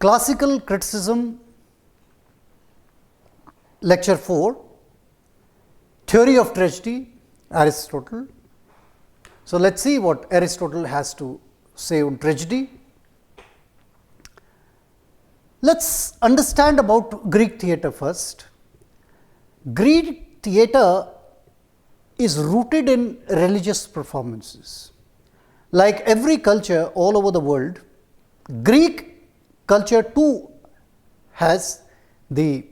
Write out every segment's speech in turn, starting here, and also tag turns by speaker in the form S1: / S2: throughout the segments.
S1: Classical Criticism, Lecture 4, Theory of Tragedy, Aristotle. So, let us see what Aristotle has to say on tragedy. Let us understand about Greek theatre first. Greek theatre is rooted in religious performances. Like every culture all over the world, Greek culture too has the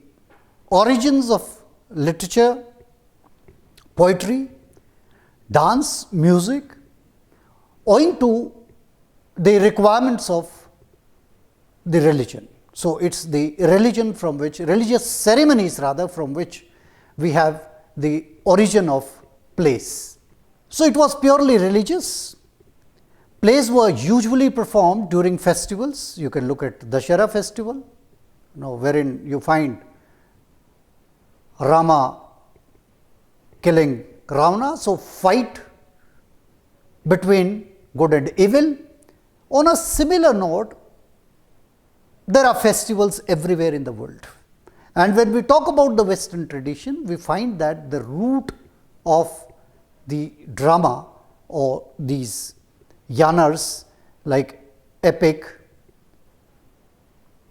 S1: origins of literature, poetry, dance, music, owing to the requirements of the religion. So, it is the religion from which, religious ceremonies rather, from which we have the origin of plays. So, it was purely religious. Plays were usually performed during festivals. You can look at Dashera festival, wherein you find Rama killing Ravana. So, fight between good and evil. On a similar note, there are festivals everywhere in the world. And when we talk about the Western tradition, we find that the root of the drama or these genres like epic,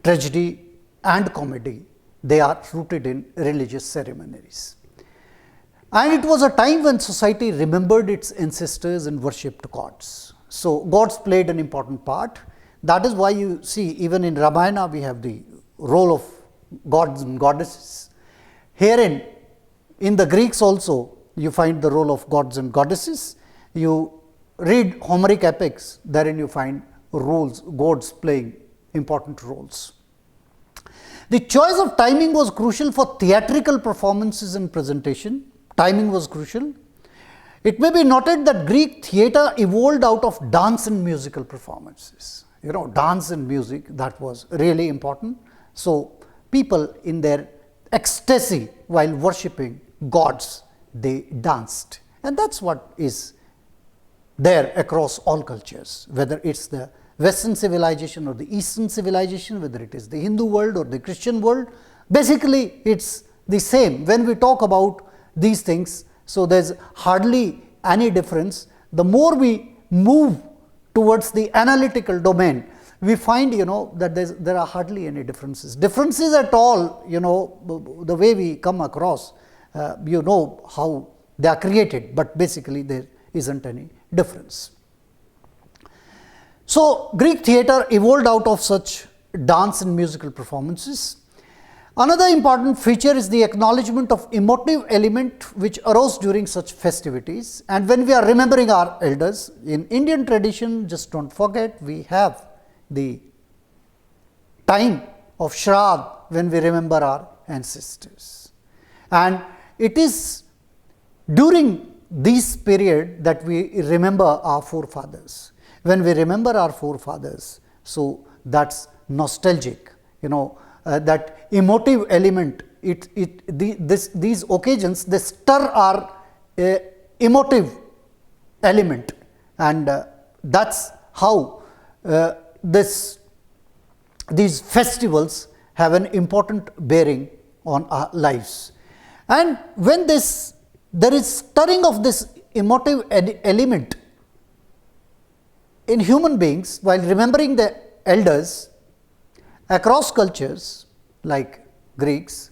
S1: tragedy and comedy, they are rooted in religious ceremonies. And it was a time when society remembered its ancestors and worshipped gods. So, gods played an important part. That is why you see even in Ramayana we have the role of gods and goddesses. Herein, in the Greeks also, you find the role of gods and goddesses. You read Homeric epics, therein you find gods playing important roles. The choice of timing was crucial for theatrical performances and presentation. Timing was crucial. It may be noted that Greek theatre evolved out of dance and musical performances. Dance and music, that was really important. So, people in their ecstasy while worshipping gods, they danced, and that is what is there across all cultures, whether it is the Western civilization or the Eastern civilization, whether it is the Hindu world or the Christian world. Basically, it is the same when we talk about these things. So, there is hardly any difference. The more we move towards the analytical domain, we find that there are hardly any differences at all. The way we come across, how they are created, but basically there isn't any difference. So, Greek theatre evolved out of such dance and musical performances. Another important feature is the acknowledgement of emotive element which arose during such festivities. And when we are remembering our elders, in Indian tradition, just do not forget, we have the time of Shraddh when we remember our ancestors. And it is during this period that we remember our forefathers. When we remember our forefathers, so that is nostalgic, that emotive element, these occasions, they stir our emotive element, and that is how these festivals have an important bearing on our lives. And when there is stirring of this emotive element in human beings while remembering the elders across cultures like Greeks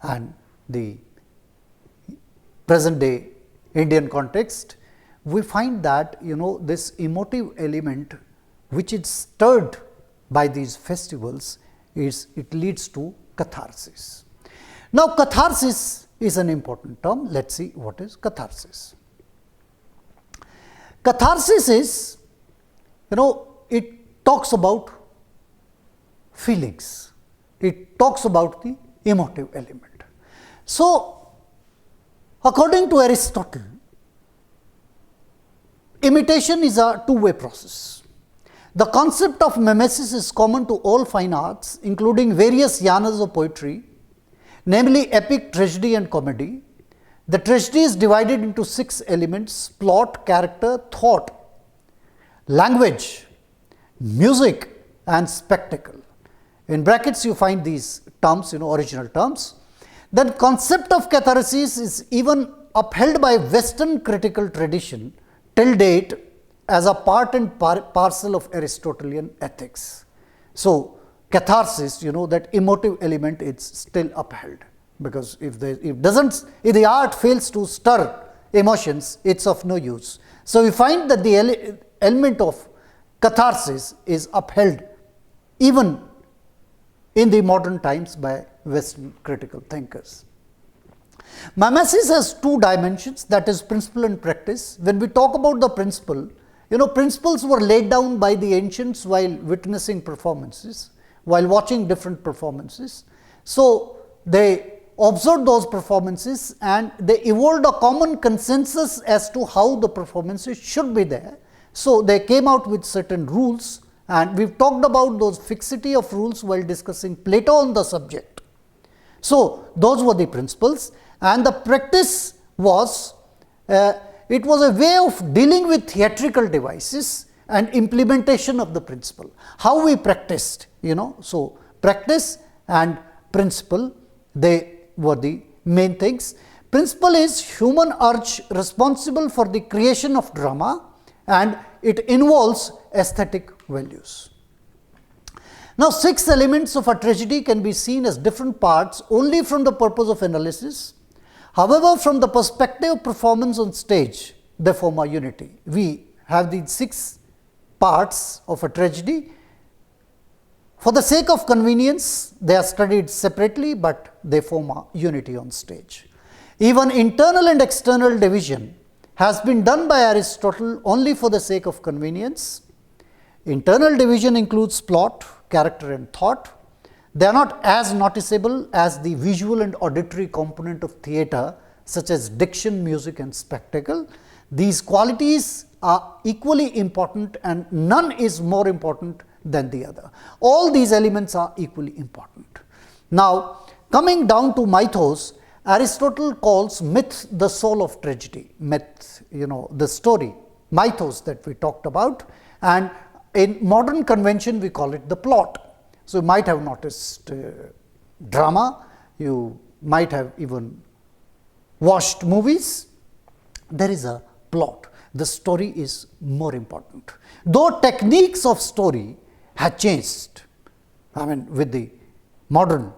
S1: and the present day Indian context, we find that this emotive element which is stirred by these festivals, it leads to catharsis. Now, catharsis is an important term. Let us see what is catharsis. Catharsis is, it talks about feelings, it talks about the emotive element. So, according to Aristotle, imitation is a two-way process. The concept of mimesis is common to all fine arts, including various genres of poetry, namely epic, tragedy and comedy. The tragedy is divided into 6 elements: plot, character, thought, language, music and spectacle. In brackets you find these terms, original terms. Then concept of catharsis is even upheld by Western critical tradition till date as a part and parcel of Aristotelian ethics. So, catharsis, that emotive element is still upheld, because if the art fails to stir emotions, it is of no use. So, we find that the element of catharsis is upheld even in the modern times by Western critical thinkers. Mimesis has two dimensions, that is principle and practice. When we talk about the principle, principles were laid down by the ancients while witnessing performances, while watching different performances. So, they observed those performances and they evolved a common consensus as to how the performances should be there. So, they came out with certain rules, and we have talked about those fixity of rules while discussing Plato on the subject. So, those were the principles, and the practice was, it was a way of dealing with theatrical devices and implementation of the principle. How we practiced, So, practice and principle, they were the main things. Principle is human urge responsible for the creation of drama, and it involves aesthetic values. Now, 6 elements of a tragedy can be seen as different parts only from the purpose of analysis. However, from the perspective of performance on stage, they form a unity. We have these 6 parts of a tragedy. For the sake of convenience, they are studied separately, but they form a unity on stage. Even internal and external division has been done by Aristotle only for the sake of convenience. Internal division includes plot, character and thought. They are not as noticeable as the visual and auditory component of theatre, such as diction, music and spectacle. These qualities are equally important, and none is more important than the other. All these elements are equally important. Now, coming down to mythos, Aristotle calls myth the soul of tragedy. Myth, the story, mythos that we talked about, and in modern convention we call it the plot. So, you might have noticed drama, you might have even watched movies. There is a plot. The story is more important. Though techniques of story have changed, with the modern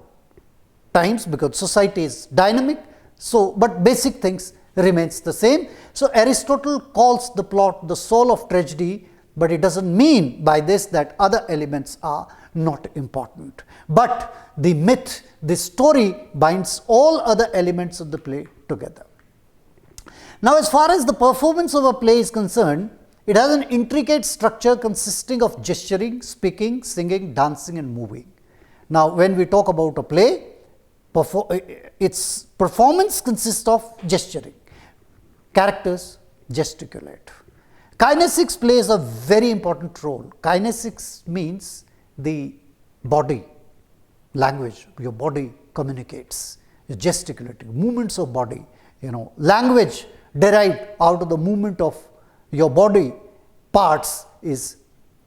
S1: times, because society is dynamic. So, but basic things remains the same. So, Aristotle calls the plot the soul of tragedy, but it does not mean by this that other elements are not important. But the myth, the story binds all other elements of the play together. Now, as far as the performance of a play is concerned, it has an intricate structure consisting of gesturing, speaking, singing, dancing and moving. Now, when we talk about a play, its performance consists of gesturing. Characters gesticulate. Kinesics plays a very important role. Kinesics means the body language, your body communicates, gesticulating, movements of body, language derived out of the movement of your body parts is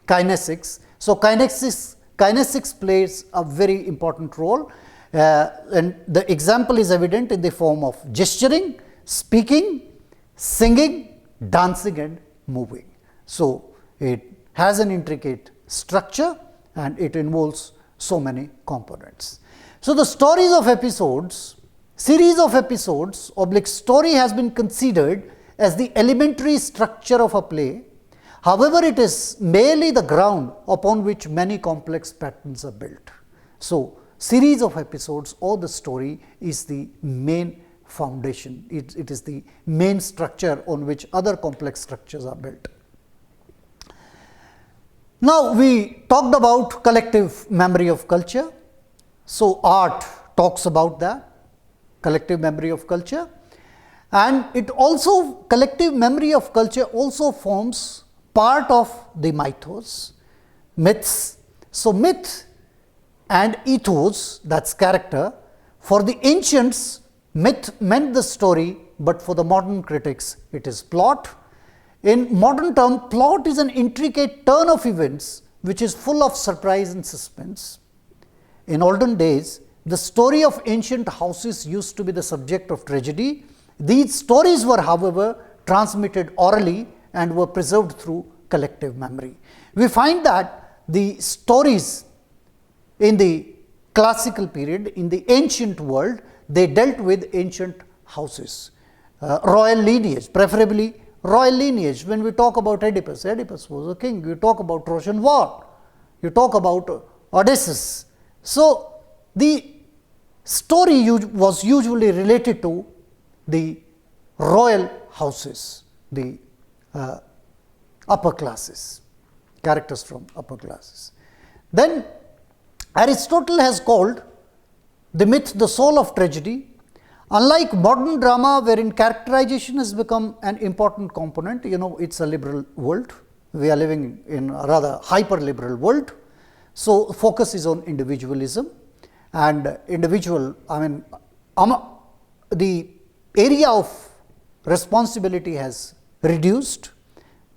S1: kinesics. So, kinesics plays a very important role, and the example is evident in the form of gesturing, speaking, singing, dancing and moving. So, it has an intricate structure and it involves so many components. So, the series of episodes story has been considered as the elementary structure of a play. However, it is merely the ground upon which many complex patterns are built. So, series of episodes or the story is the main foundation. It is the main structure on which other complex structures are built. Now, we talked about collective memory of culture. So, art talks about that, collective memory of culture, and it also, collective memory of culture also forms part of the mythos, myths. So, myth and ethos, that is character. For the ancients, myth meant the story, but for the modern critics, it is plot. In modern term, plot is an intricate turn of events which is full of surprise and suspense. in olden days, the story of ancient houses used to be the subject of tragedy. These stories were, however, transmitted orally and were preserved through collective memory. We find that the stories in the classical period, in the ancient world, they dealt with ancient houses, royal lineage, preferably royal lineage. When we talk about Oedipus, Oedipus was a king. You talk about Trojan War, you talk about Odysseus. So, the story was usually related to the royal houses, the upper classes, characters from upper classes. Then Aristotle has called the myth the soul of tragedy. Unlike modern drama, wherein characterization has become an important component, it's a liberal world. We are living in a rather hyper liberal world. So, focus is on individualism, and the area of responsibility has reduced,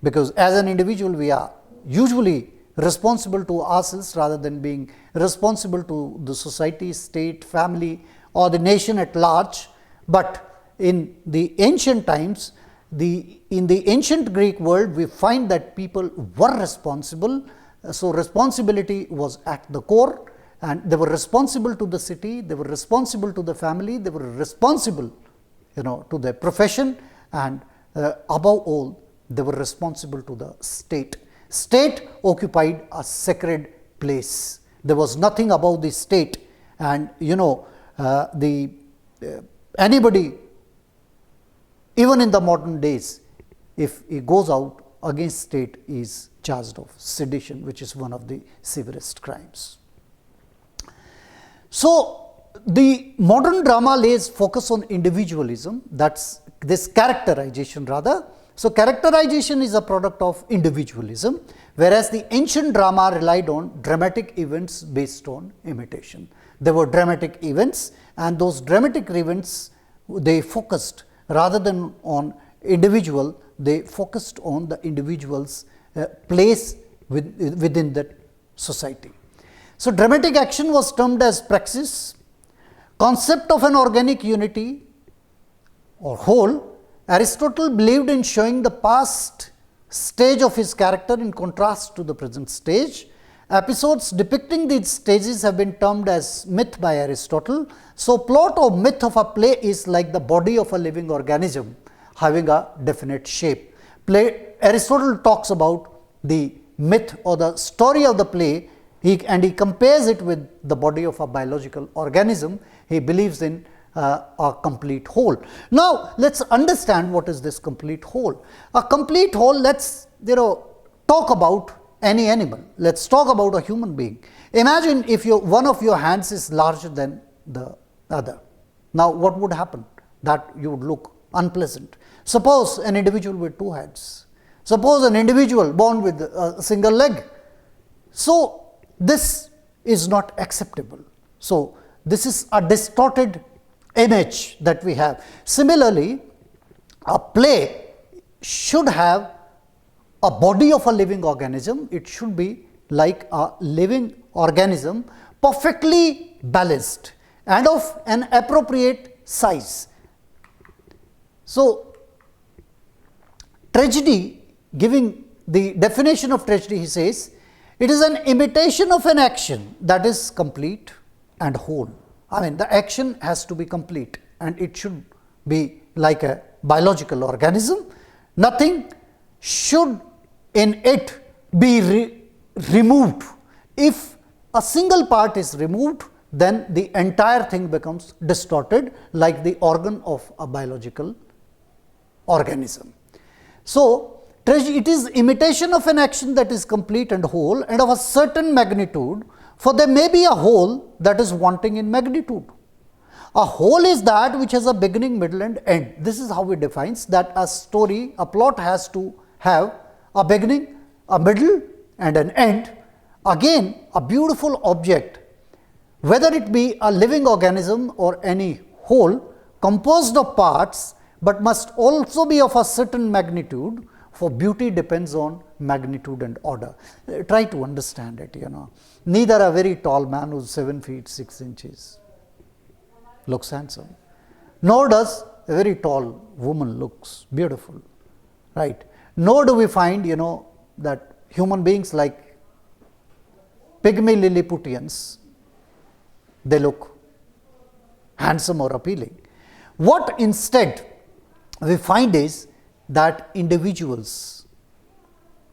S1: because as an individual we are usually responsible to ourselves rather than being responsible to the society, state, family, or the nation at large. But in the ancient times, in the ancient Greek world, we find that people were responsible. So, responsibility was at the core, and they were responsible to the city, they were responsible to the family, they were responsible to their profession, and above all, they were responsible to the state. State occupied a sacred place. There was nothing above the state, and anybody, even in the modern days, if he goes out against state, is charged of sedition, which is one of the severest crimes. So, the modern drama lays focus on individualism, that is this characterization rather. So, characterization is a product of individualism, whereas the ancient drama relied on dramatic events based on imitation. There were dramatic events, and those dramatic events, they focused rather than on individual, they focused on the individual's place within that society. So, dramatic action was termed as praxis. Concept of an organic unity or whole, Aristotle believed in showing the past stage of his character in contrast to the present stage. Episodes depicting these stages have been termed as myth by Aristotle. So, plot or myth of a play is like the body of a living organism having a definite shape. Aristotle talks about the myth or the story of the play, and he compares it with the body of a biological organism. He believes in a complete whole. Now, let us understand what is this complete whole. A complete whole, let us talk about any animal. Let us talk about a human being. Imagine if one of your hands is larger than the other. Now, what would happen? That you would look unpleasant. Suppose an individual with two hands. Suppose an individual born with a single leg. So, this is not acceptable. So, this is a distorted image that we have. Similarly, a play should have a body of a living organism. It should be like a living organism, perfectly balanced and of an appropriate size. So, tragedy, giving the definition of tragedy, he says, it is an imitation of an action that is complete and whole. The action has to be complete, and it should be like a biological organism. Nothing should in it be removed. If a single part is removed, then the entire thing becomes distorted, like the organ of a biological organism. So, it is imitation of an action that is complete and whole and of a certain magnitude, for there may be a whole that is wanting in magnitude. A whole is that which has a beginning, middle and end. This is how it defines that a story, a plot has to have a beginning, a middle and an end. Again, a beautiful object, whether it be a living organism or any whole, composed of parts, but must also be of a certain magnitude, for beauty depends on magnitude and order. Try to understand it, Neither a very tall man who's 7 feet 6 inches looks handsome, nor does a very tall woman looks beautiful, right? Nor do we find, that human beings like pygmy Lilliputians, they look handsome or appealing. What instead we find is that individuals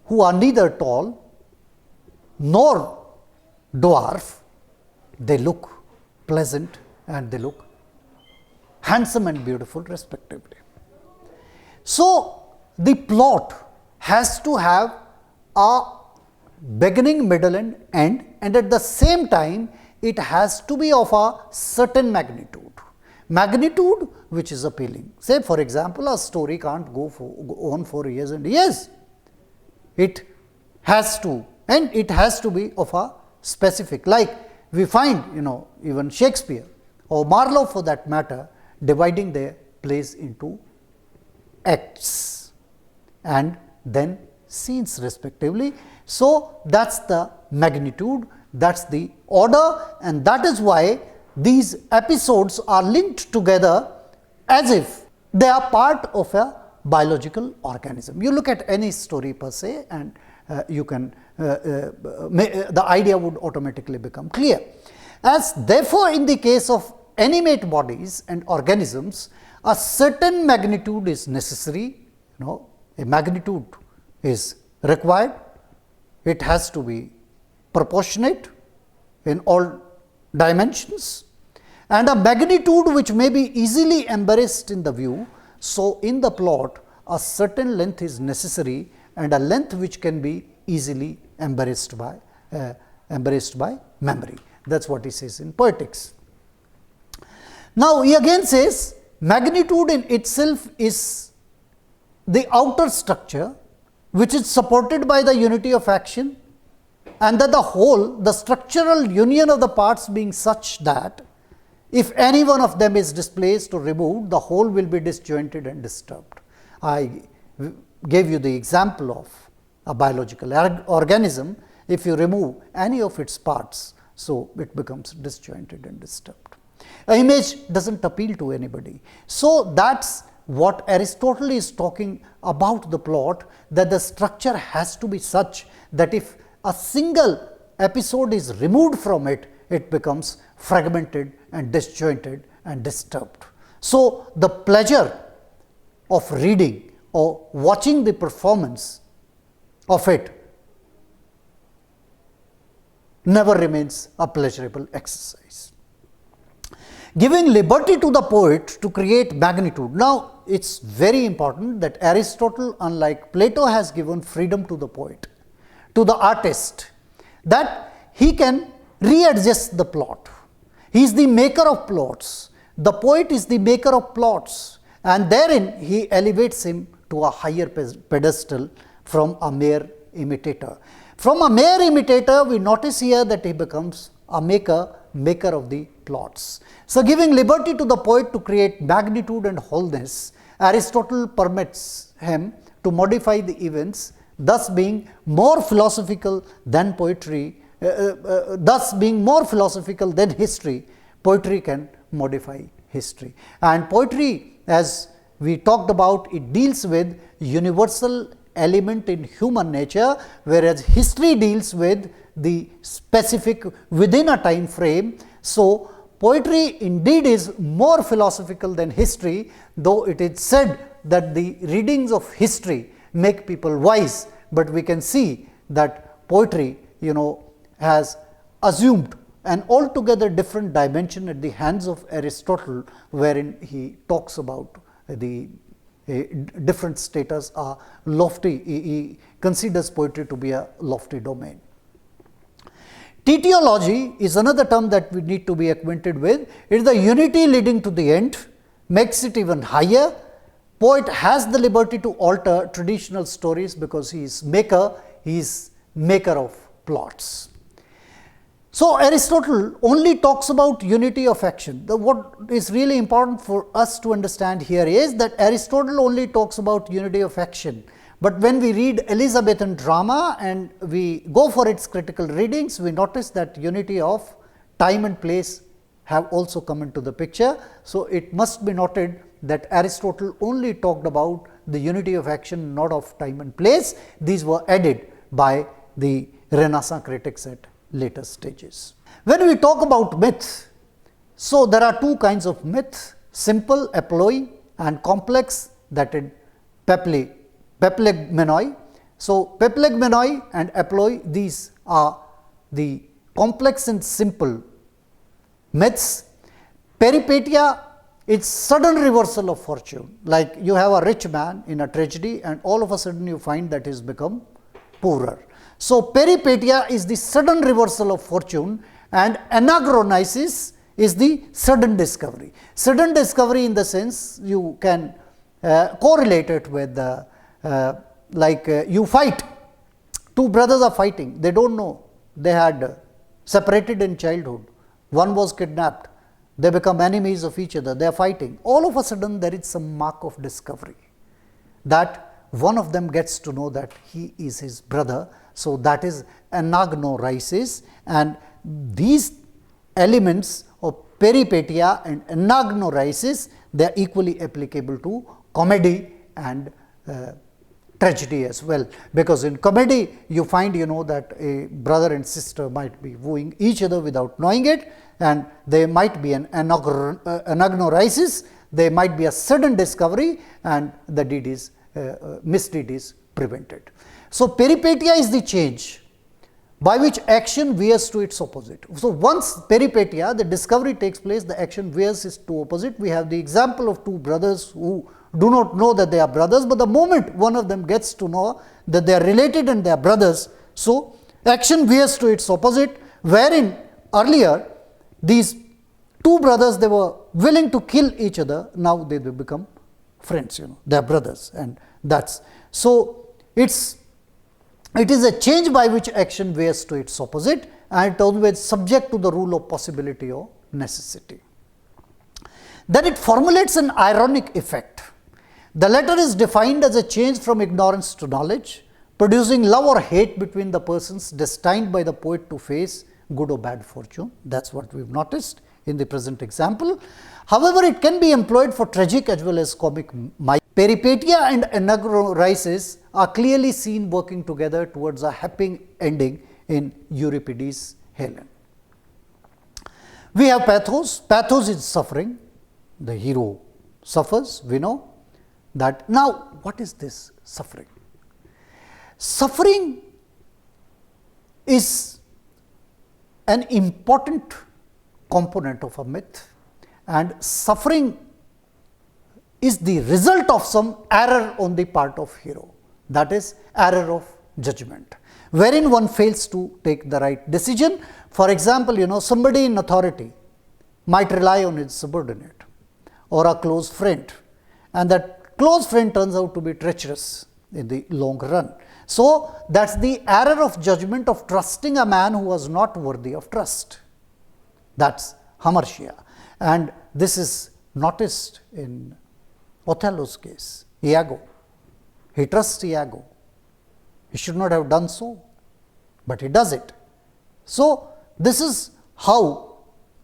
S1: who are neither tall nor dwarf, they look pleasant and they look handsome and beautiful respectively. So, the plot has to have a beginning, middle and end, and at the same time it has to be of a certain magnitude which is appealing. Say for example, a story can't go on for years and years. It has to, and it has to be of a specific, like we find even Shakespeare or Marlowe for that matter dividing their plays into acts and then scenes respectively. So, that is the magnitude, that is the order, and that is why these episodes are linked together as if they are part of a biological organism. You look at any story per se and you can the idea would automatically become clear. As therefore, in the case of animate bodies and organisms, a certain magnitude is necessary, a magnitude is required, it has to be proportionate in all dimensions, and a magnitude which may be easily embraced in the view. So, in the plot a certain length is necessary and a length which can be easily embraced by memory. That is what he says in Poetics. Now, he again says magnitude in itself is the outer structure which is supported by the unity of action, and that the whole, the structural union of the parts being such that if any one of them is displaced or removed, the whole will be disjointed and disturbed. I gave you the example of a biological organism. If you remove any of its parts, so it becomes disjointed and disturbed. An image does not appeal to anybody. So, that is what Aristotle is talking about the plot, that the structure has to be such that if a single episode is removed from it, it becomes fragmented and disjointed and disturbed. So, the pleasure of reading or watching the performance of it never remains a pleasurable exercise. Giving liberty to the poet to create magnitude. Now, it is very important that Aristotle, unlike Plato, has given freedom to the poet, to the artist, that he can readjust the plot. He is the maker of plots. The poet is the maker of plots, and therein he elevates him to a higher pedestal from a mere imitator. From a mere imitator, we notice here that he becomes a maker of the plots. So, giving liberty to the poet to create magnitude and wholeness, Aristotle permits him to modify the events, thus being more philosophical than poetry, thus being more philosophical than history. Poetry can modify history, and poetry, as we talked about, it deals with universal element in human nature, whereas history deals with the specific within a time frame. So, poetry indeed is more philosophical than history, though it is said that the readings of history make people wise, but we can see that poetry has assumed an altogether different dimension at the hands of Aristotle, wherein he talks about the different status are lofty. He considers poetry to be a lofty domain. Teleology is another term that we need to be acquainted with. It is the unity leading to the end, makes it even higher. Poet has the liberty to alter traditional stories because he is maker of plots. So, Aristotle only talks about unity of action. What is really important for us to understand here is that Aristotle only talks about unity of action, But when we read Elizabethan drama and we go for its critical readings, we notice that unity of time and place have also come into the picture. So, it must be noted that Aristotle only talked about the unity of action, not of time and place. These were added by the Renaissance critics at later stages. When we talk about myths, so there are two kinds of myths, simple, apolloi, and complex, that is peplegmenoi. So, peplegmenoi and apolloi, these are the complex and simple myths. Peripeteia is sudden reversal of fortune, like you have a rich man in a tragedy and all of a sudden you find that he has become poorer. So, peripeteia is the sudden reversal of fortune, and anagnorisis is the sudden discovery. Sudden discovery in the sense you can correlate it with you fight, two brothers are fighting, they do not know, they had separated in childhood, one was kidnapped, they become enemies of each other, they are fighting. All of a sudden there is some mark of discovery that one of them gets to know that he is his brother. So, that is anagnorisis, and these elements of peripeteia and anagnorisis, they are equally applicable to comedy and tragedy as well, because in comedy you find that a brother and sister might be wooing each other without knowing it, and there might be an anagnorisis, there might be a sudden discovery, and the deed is misdeed is prevented. So, peripeteia is the change by which action veers to its opposite. So, once peripeteia, the discovery takes place, the action veers is to opposite. We have the example of two brothers who do not know that they are brothers, but the moment one of them gets to know that they are related and they are brothers, so action veers to its opposite, wherein earlier these two brothers, they were willing to kill each other, now they become friends, they are brothers, and that's so it is a change by which action veers to its opposite, and it always subject to the rule of possibility or necessity. Then it formulates an ironic effect. The latter is defined as a change from ignorance to knowledge, producing love or hate between the persons destined by the poet to face good or bad fortune. That is what we have noticed in the present example. However, it can be employed for tragic as well as comic. Peripeteia and anagnorisis are clearly seen working together towards a happy ending in Euripides' Helen. We have pathos. Pathos is suffering. The hero suffers, we know that. Now, what is this suffering? Suffering is an important component of a myth, and suffering is the result of some error on the part of hero, that is error of judgment, wherein one fails to take the right decision. For example, somebody in authority might rely on his subordinate or a close friend, and that close friend turns out to be treacherous in the long run. So, that is the error of judgment of trusting a man who was not worthy of trust. That is hamartia, and this is noticed in Othello's case, Iago. He trusts Iago. He should not have done so, but he does it. So, this is how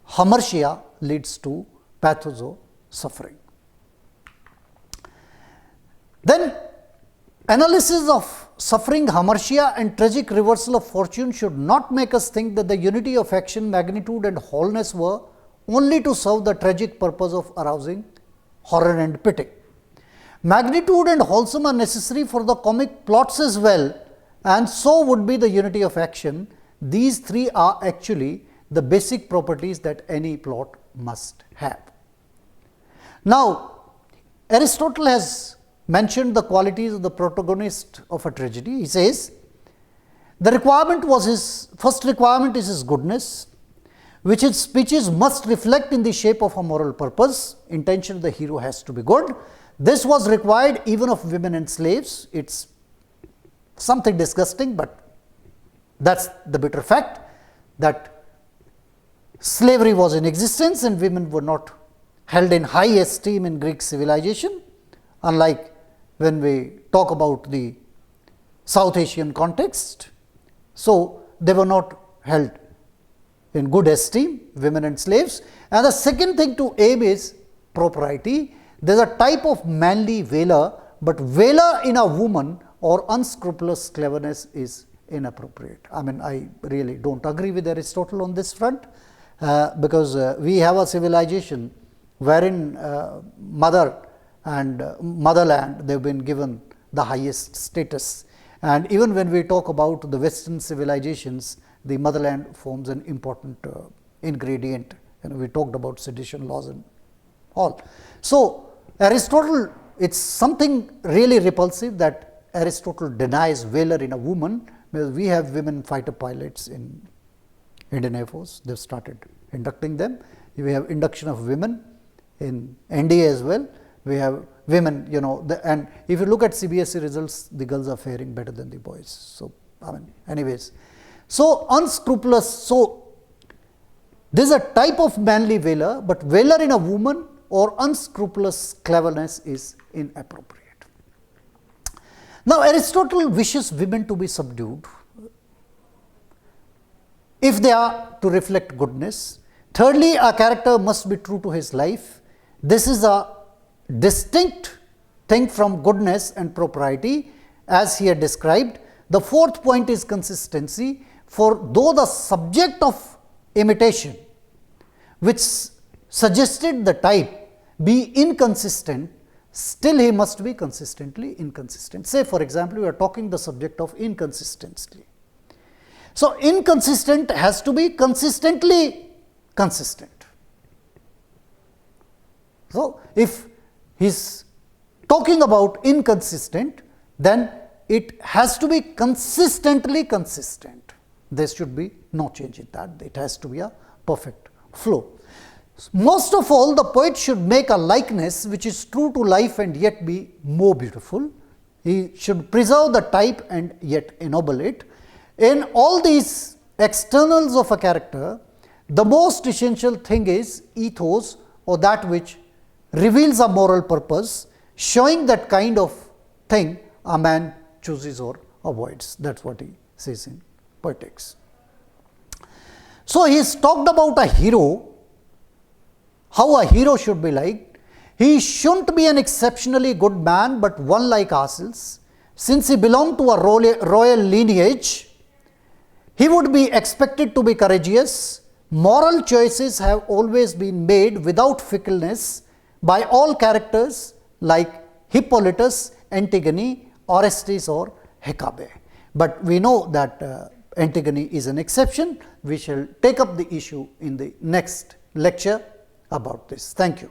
S1: hamartia leads to pathos or suffering. Then, analysis of suffering, hamartia and tragic reversal of fortune should not make us think that the unity of action, magnitude and wholeness were only to serve the tragic purpose of arousing horror and pity. Magnitude and wholesome are necessary for the comic plots as well, and so would be the unity of action. These three are actually the basic properties that any plot must have. Now, Aristotle has mentioned the qualities of the protagonist of a tragedy. He says, the requirement was his first requirement is his goodness, which his speeches must reflect in the shape of a moral purpose. Intention of the hero has to be good. This was required even of women and slaves. It is something disgusting, but that is the bitter fact that slavery was in existence and women were not held in high esteem in Greek civilization, unlike when we talk about the South Asian context. So, they were not held in good esteem, women and slaves. And the second thing to aim is propriety. There is a type of manly valor, but valor in a woman or unscrupulous cleverness is inappropriate. I mean, I really do not agree with Aristotle on this front, because we have a civilization wherein mother and motherland, they have been given the highest status. And even when we talk about the Western civilizations, the motherland forms an important ingredient. We talked about sedition laws and all. So, Aristotle, it is something really repulsive that Aristotle denies valor in a woman, because we have women fighter pilots in Indian Air Force. They have started inducting them. We have induction of women in NDA as well. We have women, and if you look at CBSE results, the girls are faring better than the boys. So, I mean, anyways. So, unscrupulous. So, this is a type of manly valor, but valor in a woman or unscrupulous cleverness is inappropriate. Now, Aristotle wishes women to be subdued if they are to reflect goodness. Thirdly, a character must be true to his life. This is a distinct thing from goodness and propriety, as he had described. The fourth point is consistency, for though the subject of imitation, which suggested the type, be inconsistent, still he must be consistently inconsistent. Say, for example, we are talking the subject of inconsistency. So, inconsistent has to be consistently consistent. So, if he is talking about inconsistent, then it has to be consistently consistent. There should be no change in that. It has to be a perfect flow. Most of all, the poet should make a likeness which is true to life and yet be more beautiful. He should preserve the type and yet ennoble it. In all these externals of a character, the most essential thing is ethos, or that which reveals a moral purpose, showing that kind of thing a man chooses or avoids. That is what he says in Poetics. So, he has talked about a hero, how a hero should be like. He shouldn't be an exceptionally good man, but one like ourselves. Since he belonged to a royal lineage, he would be expected to be courageous. Moral choices have always been made without fickleness by all characters like Hippolytus, Antigone, Orestes or Hecabe. But we know that Antigone is an exception. We shall take up the issue in the next lecture about this. Thank you.